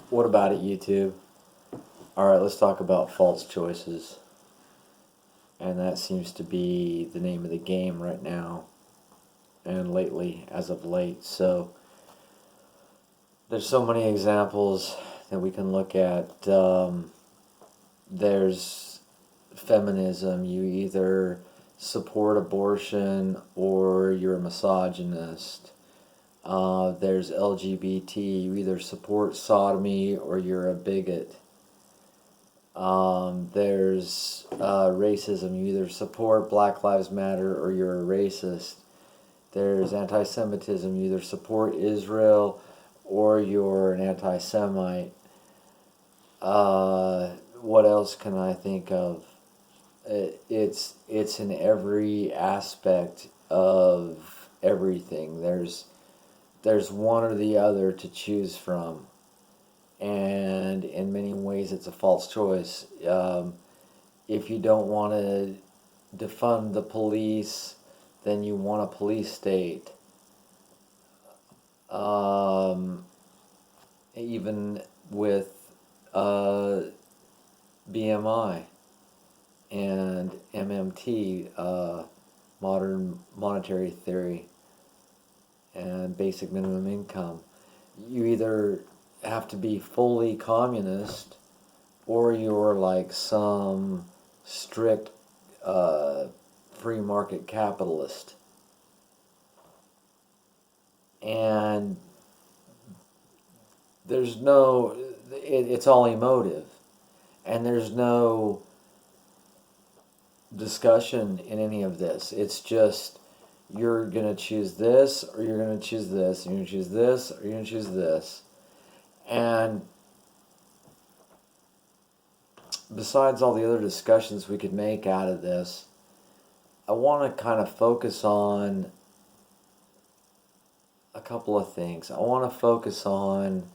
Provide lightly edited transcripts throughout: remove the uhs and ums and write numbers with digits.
What about it, YouTube? Alright, let's talk about false choices. And that seems to be the name of the game right now and lately, as of late. So, there's so many examples that we can look at. There's feminism. You either support abortion or you're a misogynist. There's LGBT. You either support sodomy or you're a bigot. There's racism. You either support Black Lives Matter or you're a racist. There's anti-Semitism. You either support Israel or you're an anti-Semite. What else can I think of? It's in every aspect of everything. There's one or the other to choose from, and in many ways it's a false choice. If you don't want to defund the police, then you want a police state. Even with BMI and MMT, modern monetary theory, and basic minimum income. You either have to be fully communist or you're like some strict free market capitalist. And there's no, it's all emotive. And there's no discussion in any of this. It's just you're going to choose this or you're going to choose this, and you're going to choose this or you're going to choose this. And besides all the other discussions we could make out of this, I want to kind of focus on a couple of things. I want to focus on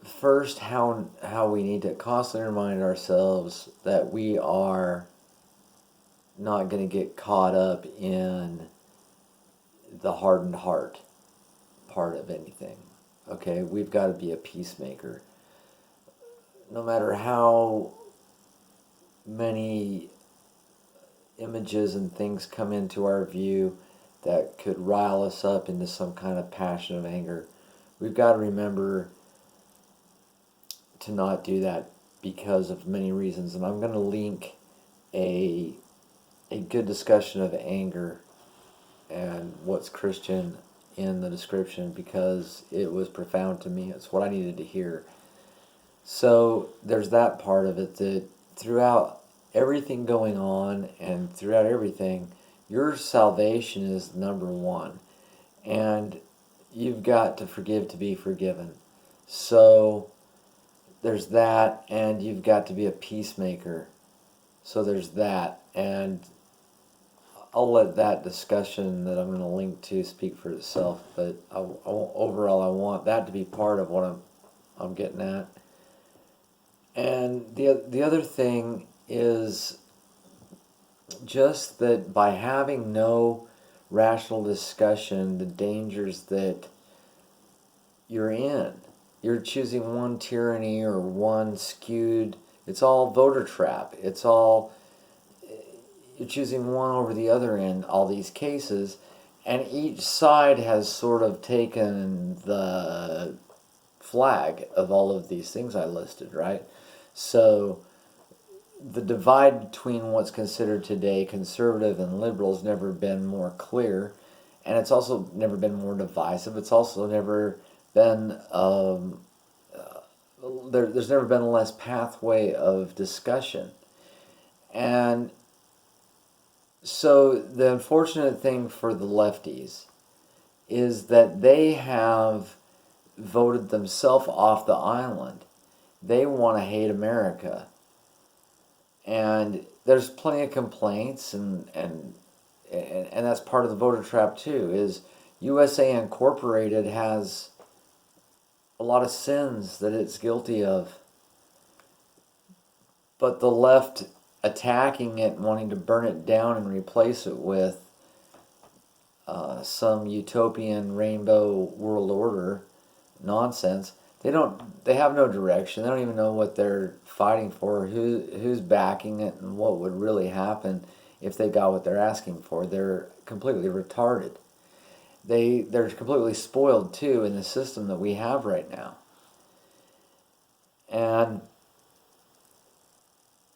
first how we need to constantly remind ourselves that we are not going to get caught up in the hardened heart part of anything. Okay, we've got to be a peacemaker. No matter how many images and things come into our view that could rile us up into some kind of passion of anger, we've got to remember to not do that because of many reasons. And I'm going to link a good discussion of anger and what's Christian in the description because it was profound to me. It's what I needed to hear. So there's that part of it, that throughout everything going on and throughout everything, your salvation is number one. And you've got to forgive to be forgiven. So there's that, and you've got to be a peacemaker. So there's that. And I'll let that discussion that I'm going to link to speak for itself. But overall, I want that to be part of what I'm getting at. And the other thing is just that by having no rational discussion, the dangers that you're in. You're choosing one tyranny or one skewed. It's all voter trap. It's all, you're choosing one over the other in all these cases, and each side has sort of taken the flag of all of these things I listed, right? So the divide between what's considered today conservative and liberal has never been more clear, and it's also never been more divisive. It's also never been there's never been a less pathway of discussion. And so the unfortunate thing for the lefties is that they have voted themselves off the island. They want to hate America. And there's plenty of complaints, and that's part of the voter trap too, is USA Incorporated has a lot of sins that it's guilty of. But the left attacking it and wanting to burn it down and replace it with some utopian rainbow world order nonsense They have no direction. They don't even know what they're fighting for, who's backing it, and what would really happen if they got what they're asking for. They're completely retarded. They're completely spoiled too in the system that we have right now. And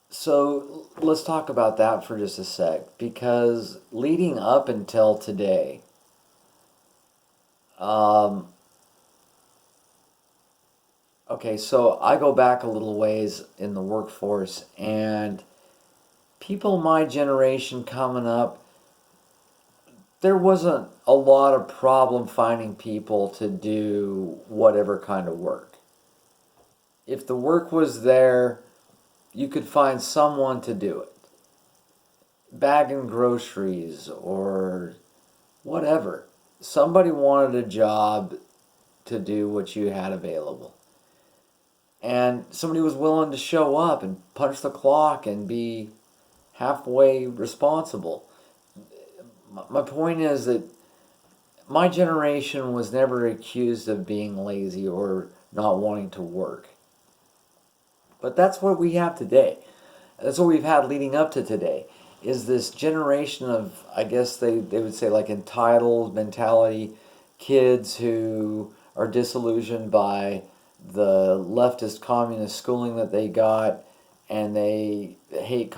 so let's talk about that for just a sec, because leading up until today, um, okay, so I go back a little ways in the workforce, and people my generation coming up, there wasn't a lot of problem finding people to do whatever kind of work. If the work was there, you could find someone to do it. Bagging groceries or whatever. Somebody wanted a job to do what you had available. And somebody was willing to show up and punch the clock and be halfway responsible. My point is that my generation was never accused of being lazy or not wanting to work. But that's what we have today. That's what we've had leading up to today, is this generation of, I guess they would say, like, entitled mentality, kids who are disillusioned by the leftist communist schooling that they got, and they hate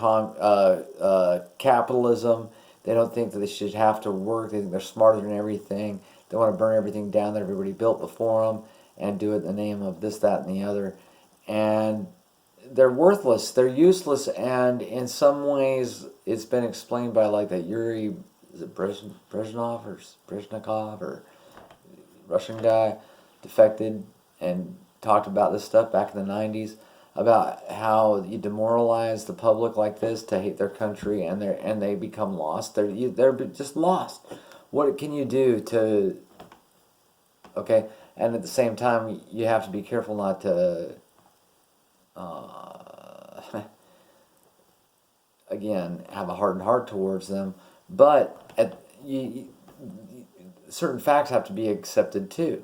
capitalism. They don't think that they should have to work. They think they're smarter than everything. They want to burn everything down that everybody built before them and do it in the name of this, that, and the other. And they're worthless. They're useless. And in some ways, it's been explained by, like, that Yuri, is it Brezhnev or Brezhnikov or Russian guy, defected and talked about this stuff back in the 90s, about how you demoralize the public like this to hate their country, and they become lost. They're just lost. What can you do to? Okay, and at the same time, you have to be careful not to. Again, have a hardened heart towards them, but certain facts have to be accepted too.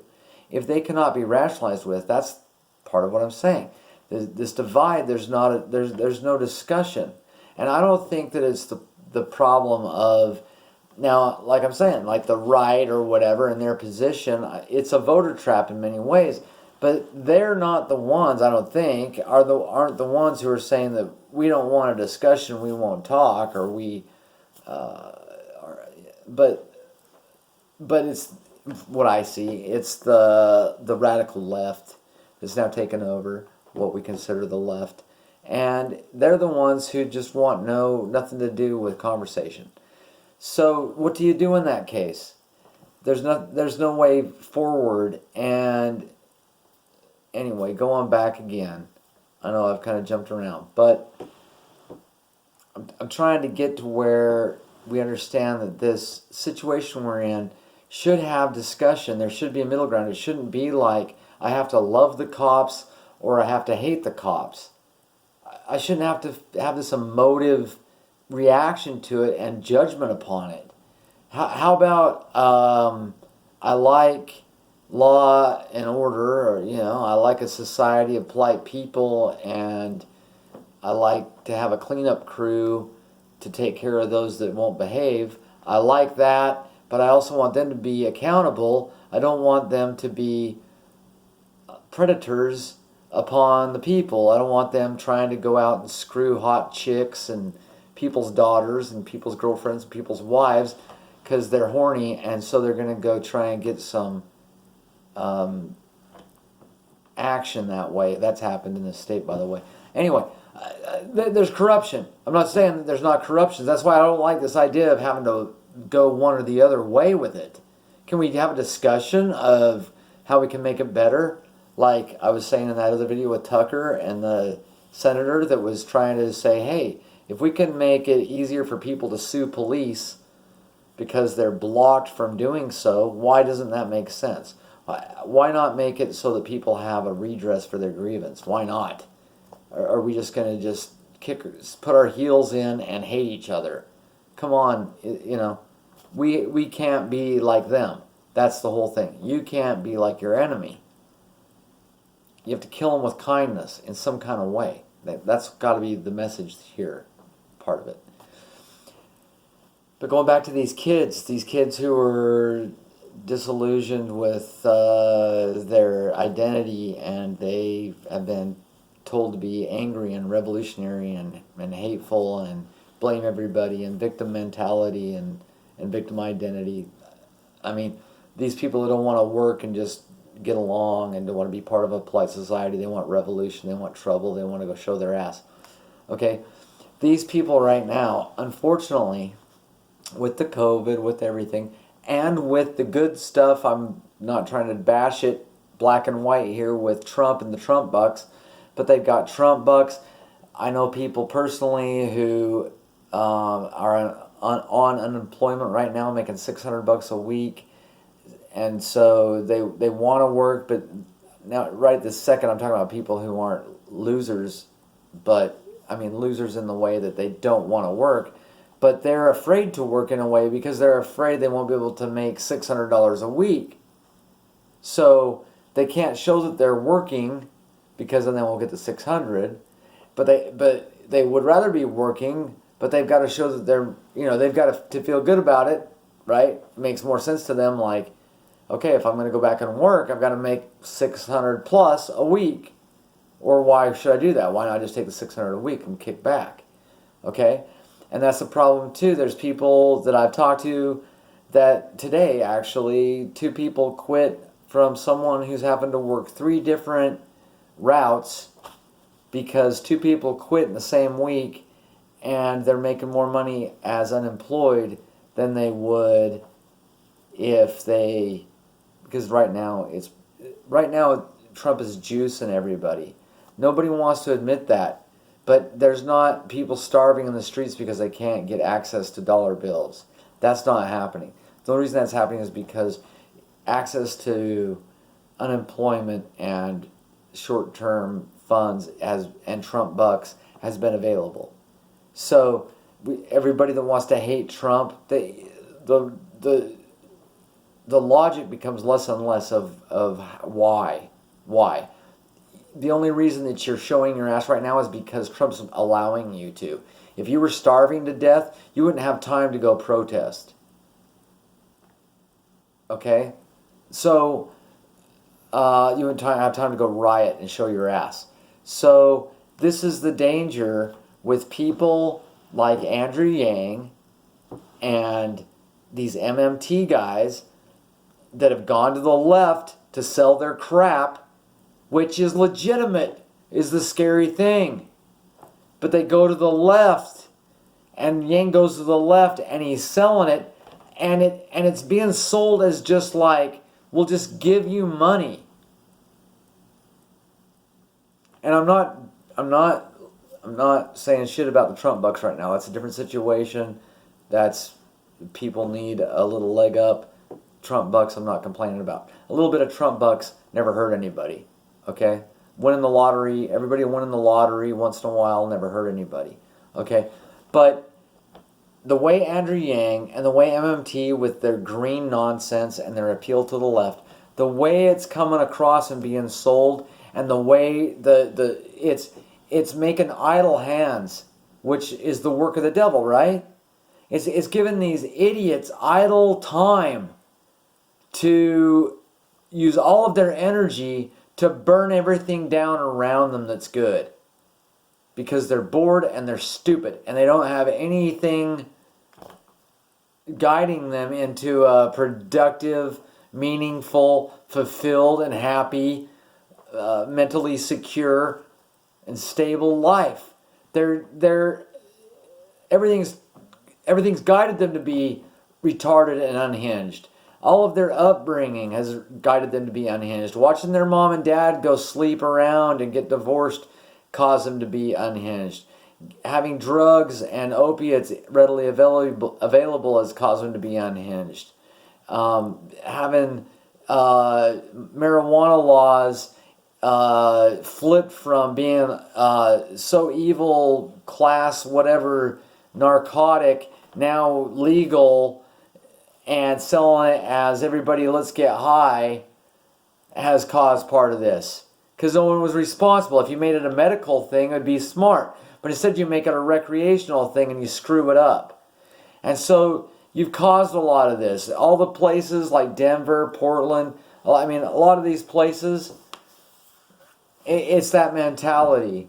If they cannot be rationalized with, that's part of what I'm saying. This divide, there's no discussion, and I don't think that it's the problem of, now, like I'm saying, like the right or whatever in their position. It's a voter trap in many ways, but they're not the ones, I don't think, aren't the ones who are saying that we don't want a discussion, we won't talk, or we, but it's what I see. It's the radical left that's now taken over what we consider the left, and they're the ones who just want nothing to do with conversation. So what do you do in that case? There's no way forward. And anyway, go on back again. I know I've kind of jumped around, but I'm trying to get to where we understand that this situation we're in should have discussion. There should be a middle ground. It shouldn't be like I have to love the cops or I have to hate the cops. I shouldn't have to have this emotive reaction to it and judgment upon it. How about I like law and order, or I like a society of polite people, and I like to have a cleanup crew to take care of those that won't behave. I like that, but I also want them to be accountable. I don't want them to be predators upon the people. I don't want them trying to go out and screw hot chicks and people's daughters and people's girlfriends and people's wives because they're horny, and so they're going to go try and get some action that way. That's happened in this state, by the way. Anyway, there's corruption. I'm not saying that there's not corruption. That's why I don't like this idea of having to go one or the other way with it. Can we have a discussion of how we can make it better? Like I was saying in that other video with Tucker and the senator that was trying to say, hey, if we can make it easier for people to sue police because they're blocked from doing so, why doesn't that make sense? Why not make it so that people have a redress for their grievance? Why not? Are we just going to just put our heels in and hate each other? Come on, we can't be like them. That's the whole thing. You can't be like your enemy. you have to kill them with kindness in some kind of way. That's got to be the message here, part of it. But going back to these kids who are disillusioned with their identity, and they have been told to be angry and revolutionary and hateful and blame everybody and victim mentality and victim identity. I mean, these people that don't want to work and just get along and don't want to be part of a polite society, they want revolution, they want trouble, they want to go show their ass. Okay? These people right now, unfortunately, with the COVID, with everything, and with the good stuff, I'm not trying to bash it black and white here with Trump and the Trump bucks, but they've got Trump bucks. I know people personally who are on unemployment right now, making $600 a week, and so they want to work, but now right this second I'm talking about people who aren't losers, but I mean losers in the way that they don't want to work, but they're afraid to work in a way because they're afraid they won't be able to make $600 a week. So they can't show that they're working because then they won't get the 600. But they would rather be working, but they've got to show that they're, they've got to feel good about it, right? It makes more sense to them, like, okay, if I'm going to go back and work, I've got to make 600 plus a week. Or why should I do that? Why not just take the 600 a week and kick back? Okay? And that's the problem too. There's people that I've talked to that today, actually, 2 people quit from someone who's happened to work 3 different routes because 2 people quit in the same week and they're making more money as unemployed than they would if they, because right now Trump is juicing everybody. Nobody wants to admit that. But there's not people starving in the streets because they can't get access to dollar bills. That's not happening. The only reason that's happening is because access to unemployment and short-term funds and Trump bucks has been available. So everybody that wants to hate Trump, the logic becomes less and less of why. The only reason that you're showing your ass right now is because Trump's allowing you to. If you were starving to death, you wouldn't have time to go protest. Okay? So, you wouldn't have time to go riot and show your ass. So, this is the danger with people like Andrew Yang and these MMT guys that have gone to the left to sell their crap, which is legitimate, is the scary thing. But they go to the left, and Yang goes to the left, and he's selling it, and it's being sold as just like, we'll just give you money. And I'm not saying shit about the Trump bucks right now. That's a different situation. That's, people need a little leg up. Trump bucks I'm not complaining about. A little bit of Trump bucks never hurt anybody. Okay? Winning the lottery, everybody winning the lottery once in a while never hurt anybody. Okay? But the way Andrew Yang and the way MMT with their green nonsense and their appeal to the left, the way it's coming across and being sold, and the way it's making idle hands, which is the work of the devil, right? It's giving these idiots idle time to use all of their energy to burn everything down around them that's good. Because they're bored and they're stupid and they don't have anything guiding them into a productive, meaningful, fulfilled, and happy, mentally secure and stable life. Everything's guided them to be retarded and unhinged. All of their upbringing has guided them to be unhinged. Watching their mom and dad go sleep around and get divorced caused them to be unhinged. Having drugs and opiates readily available has caused them to be unhinged. Having marijuana laws flipped from being so evil, class, whatever, narcotic, now legal, and selling it as everybody let's get high, has caused part of this. because no one was responsible. If you made it a medical thing, it would be smart. But instead you make it a recreational thing and you screw it up. And so you've caused a lot of this. All the places like Denver, Portland, I mean, a lot of these places, it's that mentality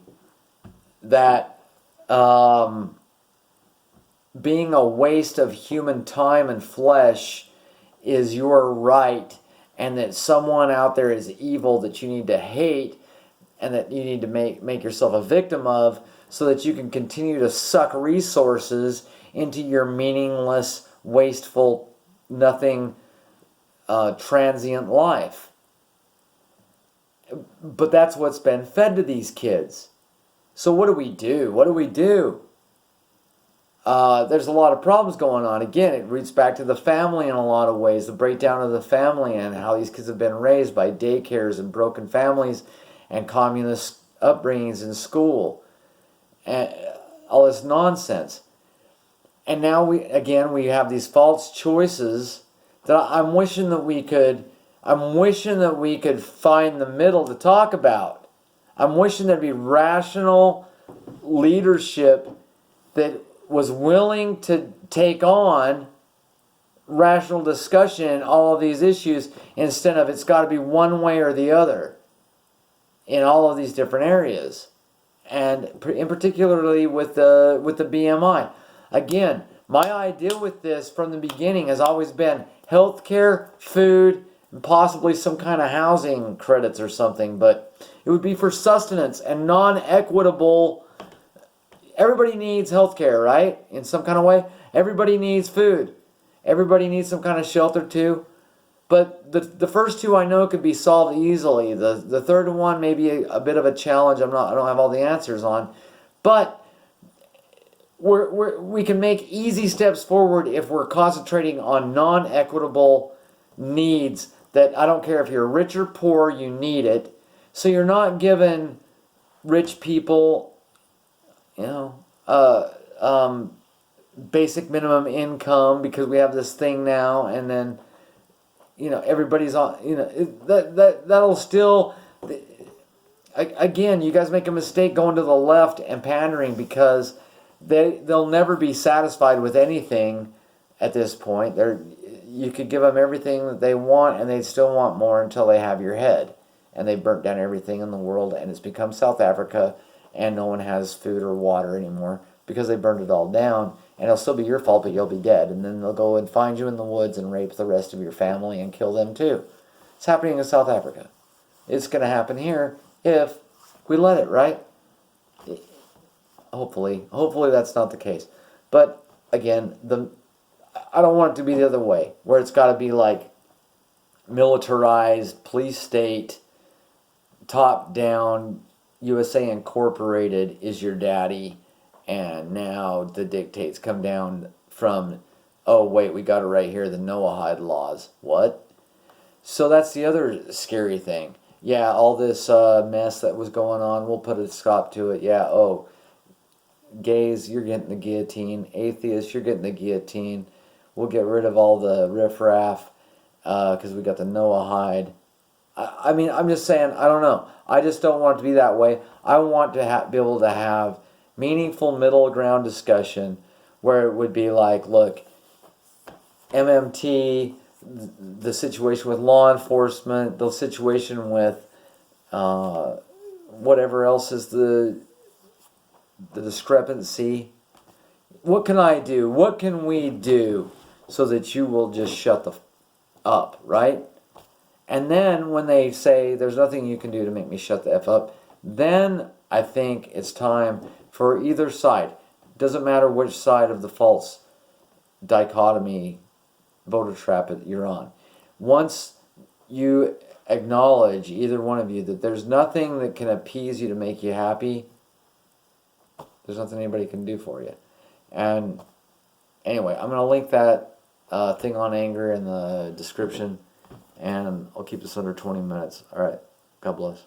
that being a waste of human time and flesh is your right, and that someone out there is evil that you need to hate and that you need to make yourself a victim of so that you can continue to suck resources into your meaningless, wasteful, nothing, transient life. But that's what's been fed to these kids. So what do we do? What do we do? There's a lot of problems going on. Again, it roots back to the family in a lot of ways, the breakdown of the family and how these kids have been raised by daycares and broken families and communist upbringings in school. And all this nonsense. And now we have these false choices that I'm wishing that we could find the middle to talk about. I'm wishing there'd be rational leadership that was willing to take on rational discussion in all of these issues instead of it's got to be one way or the other in all of these different areas, and in particularly with the BMI. Again, my idea with this from the beginning has always been healthcare, food, and possibly some kind of housing credits or something, but it would be for sustenance and non-equitable. Everybody needs healthcare, right? In some kind of way. Everybody needs food. Everybody needs some kind of shelter too. But the first two I know could be solved easily. The third one may be a bit of a challenge. I don't have all the answers on, but we can make easy steps forward if we're concentrating on non-equitable needs. That I don't care if you're rich or poor, you need it. So you're not giving rich people, basic minimum income because we have this thing now, and then everybody's on, that'll still, again, you guys make a mistake going to the left and pandering because they'll never be satisfied with anything at this point. You could give them everything that they want and they'd still want more until they have your head, and they burnt down everything in the world, and it's become South Africa, and no one has food or water anymore because they burned it all down. And it'll still be your fault, but you'll be dead. And then they'll go and find you in the woods and rape the rest of your family and kill them too. It's happening in South Africa. It's going to happen here if we let it, right? Hopefully that's not the case. But again, I don't want it to be the other way, where it's got to be like militarized, police state, top down, USA Incorporated is your daddy. And now the dictates come down from, oh wait, we got it right here, the Noahide laws. What? So that's the other scary thing. Yeah, all this mess that was going on, we'll put a stop to it. Yeah, gays, you're getting the guillotine. Atheists, you're getting the guillotine. We'll get rid of all the riffraff because we got the Noahide. I mean, I'm just saying, I don't know. I just don't want it to be that way. I want to be able to have meaningful middle ground discussion where it would be like, look, MMT, the situation with law enforcement, the situation with whatever else is the discrepancy. What can I do? What can we do so that you will just shut the up, right? And then when they say there's nothing you can do to make me shut the F up, then I think it's time for either side. Doesn't matter which side of the false dichotomy voter trap you're on. Once you acknowledge, either one of you, that there's nothing that can appease you to make you happy, there's nothing anybody can do for you. And anyway, I'm going to link that thing on anger in the description, and I'll keep this under 20 minutes. All right. God bless.